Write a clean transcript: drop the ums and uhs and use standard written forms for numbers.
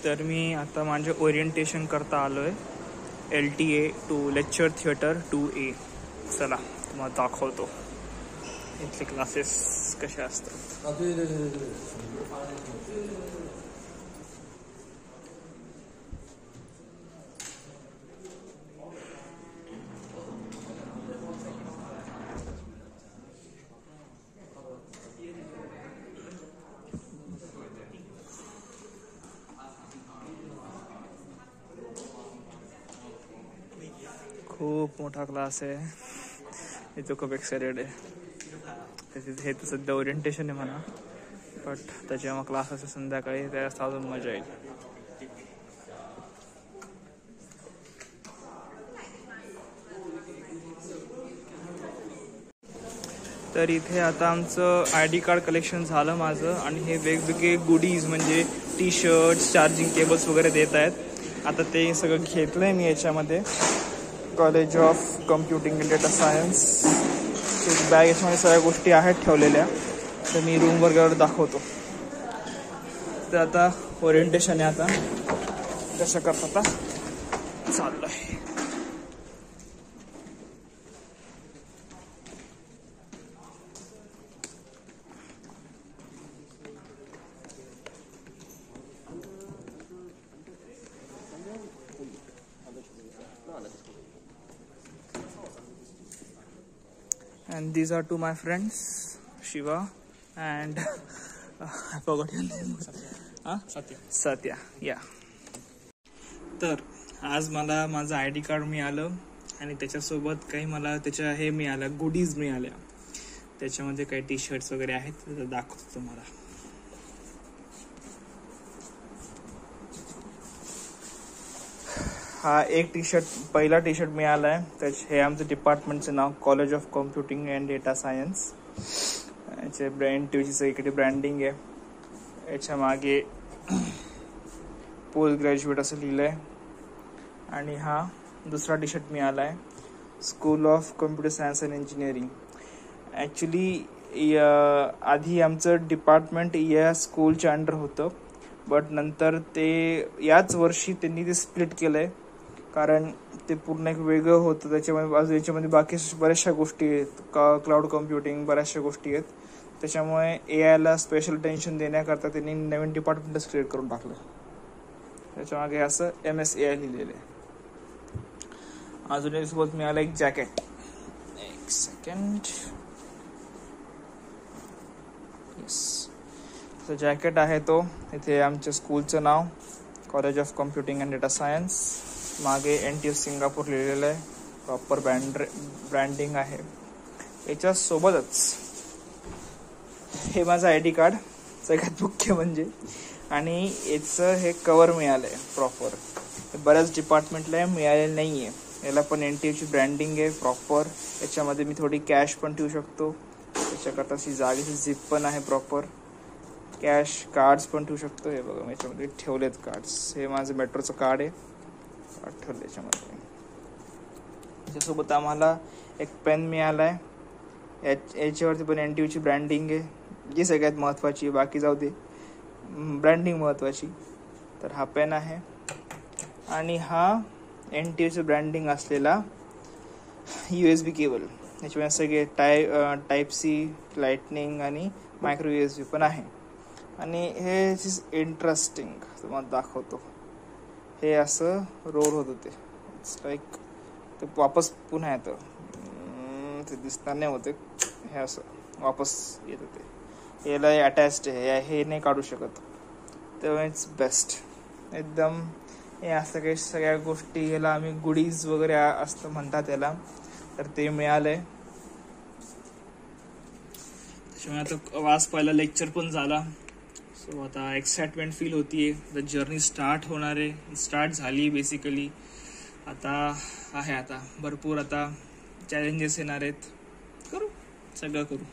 तर मी आता माझे ओरिएंटेशन करता आलो आहे LTA to lecture theatre 2A. चला तुम्हाला दाखवतो इथले क्लासेस कसे असतात. खूप मोठा क्लास आहे. मी तो खूप एक्सायटेड आहे. हे तर सध्या ओरिएंटेशन आहे म्हणा, बट जेव्हा क्लास असेल संध्याकाळी त्यावेळेस अजून मजा येईल. तर इथे आता आमचं ID कार्ड कलेक्शन झालं माझं, आणि हे वेगवेगळे गुडीज म्हणजे T-शर्ट्स, चार्जिंग केबल्स वगैरे देत आहेत. आता ते सगळं घेतलंय मी याच्यामध्ये. College of computing and data science bag, याच्यामध्ये सगळ्या गोष्टी आहेत ठेवलेल्या. तर मी रूमवर गेल्यावर दाखवतो. तर आता ओरिएंटेशन आहे, आता कसं करता आता चाललं आहे. And these are two my friends, Shiva and I forgot your name. Satya. Yeah. तर आज मला माझं ID कार्ड मिळालं, आणि त्याच्यासोबत काही मला त्याच्या हे मिळालं, गुडीज मिळाल्या. त्याच्यामध्ये काही T-शर्ट्स वगैरे आहेत, ते दाखवतो तुम्हाला. हा एक T-शर्ट, पहिला T-शर्ट मिळाला आहे. हे आमचं डिपार्टमेंटचं नाव college of computing and data science. याचे NTUची इकडे ब्रँडिंग आहे. याच्या मागे पोस्ट ग्रॅज्युएट असं लिहिलं आहे. आणि हा दुसरा T-शर्ट मिळाला आहे, school of computer science and engineering. Actually आधी आमचं डिपार्टमेंट या स्कूलच्या अंडर होतं, बट नंतर ते याच वर्षी त्यांनी ते स्प्लिट केलं आहे, कारण ते पूर्ण एक वेगळं होतं. याच्यामध्ये बाकी बऱ्याचशा गोष्टी आहेत, क्लाउड कम्प्युटिंग, बऱ्याचशा गोष्टी आहेत. त्याच्यामुळे AI स्पेशल टेन्शन देण्याकरता त्यांनी नवीन डिपार्टमेंटच क्रिएट करून टाकलं. त्याच्यामागे असं MS AI लिहिलेलं आहे. अजून यासोबत मिळालं एक जॅकेट. एक सेकंड. येस, जॅकेट आहे तो. इथे आमच्या स्कूलचं नाव college of computing and data science, मागे NTU सिंगापूर लिहिलेलं आहे. प्रॉपर ब्रँडिंग आहे. याच्यासोबतच हे माझं ID कार्ड सगळ्यात मुख्य म्हणजे, आणि याचं हे कवर मिळालं आहे प्रॉपर. बऱ्याच डिपार्टमेंटला मिळालेलं नाही आहे. याला पण NTUची ब्रँडिंग आहे प्रॉपर. याच्यामध्ये मी थोडी कॅश पण ठेवू शकतो. त्याच्याकरता अशी जागेची झिप पण आहे प्रॉपर. कॅश कार्ड्स पण ठेवू शकतो. हे बघा, मी याच्यामध्ये ठेवलेत कार्ड्स. हे माझं मेट्रोचं कार्ड आहे, ठेवलं याच्यामध्ये. त्याच्यासोबत आम्हाला एक पेन मिळाला आहे. याच्यावरती पण NTUची ब्रँडिंग आहे, जी सगळ्यात महत्त्वाची. बाकी जाऊ दे, ब्रँडिंग महत्त्वाची. तर हा पेन आहे, आणि हा NTUचं ब्रँडिंग असलेला USB केबल. याच्यामध्ये सगळे टाईप-C, लाईटनिंग आणि मायक्रो USB पण आहे. आणि हे इज इंटरेस्टिंग, तुम्हाला दाखवतो. हे असं रोल होतं, ते इट्स लाईक ते वापस पुन्हा येतं. ते दिसणार नाही होते, हे असं वापस येतं. ते याला अटॅच्ड आहे, हे नाही काढू शकत. तेव्हा इट्स बेस्ट एकदम. हे असं काही सगळ्या गोष्टी, याला आम्ही गुडीज वगैरे असतं म्हणतात याला. तर ते मिळालंय. त्याच्यामुळे आता वास पहिला लेक्चर पण झाला. सो आता एक्साइटमेंट फील होतीये. द जर्नी स्टार्ट होणार आहे, स्टार्ट झाली बेसिकली. आता भरपूर आता चॅलेंजेस येणार आहेत. करू, सगळं करू.